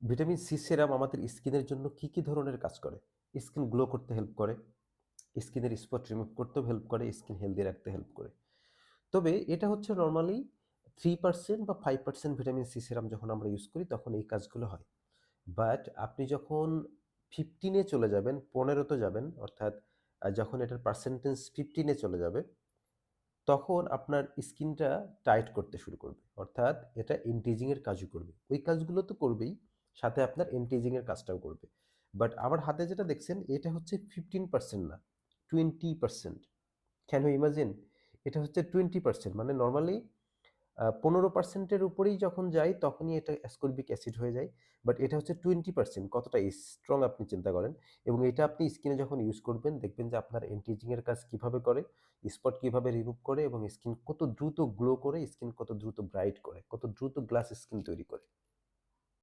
Vitamin C সেরাম আমাদের স্কিনের জন্য কি ধরনের কাজ করে? স্কিন গ্লো করতে হেল্প করে, স্কিনের স্পট রিমুভ করতেও হেল্প করে, স্কিন হেলদি রাখতে হেল্প করে। তবে এটা হচ্ছে নরমালি 3% বা 5% ভিটামিন সি সেরাম যখন আমরা ইউজ করি তখন এই কাজগুলো হয়। বাট আপনি যখন 15 এ চলে যাবেন, 15 তে যাবেন অর্থাৎ যখন এটার পার্সেন্টেজ 15 এ চলে যাবে, তখন আপনার স্কিনটা টাইট করতে শুরু করবে। অর্থাৎ এটা এন্টি-এজিং এর কাজও করবে। ওই কাজগুলো তো করবেই, সাথে আপনার এন্টি-এজিং এর কাজটাও করবে। বাট আমার হাতে যেটা দেখছেন এটা হচ্ছে 15% না, 20%। Can you imagine? এটা হচ্ছে 20% মানে নরমালি 15% এর উপরেই যখন যাই তখনই এটা অ্যাসকর্বিক অ্যাসিড হয়ে যায়। বাট এটা হচ্ছে 20% কতটা স্ট্রং আপনি চিন্তা করেন এবং এটা আপনি স্কিনে যখন ইউজ করবেন দেখবেন যে আপনার অ্যান্টি এজিং এর কাজ কিভাবে করে, স্পট কিভাবে রিমুভ করে এবং স্কিন কত দ্রুত গ্লো করে, স্কিন কত দ্রুত ব্রাইট করে, কত দ্রুত গ্লাস স্কিন তৈরি করে।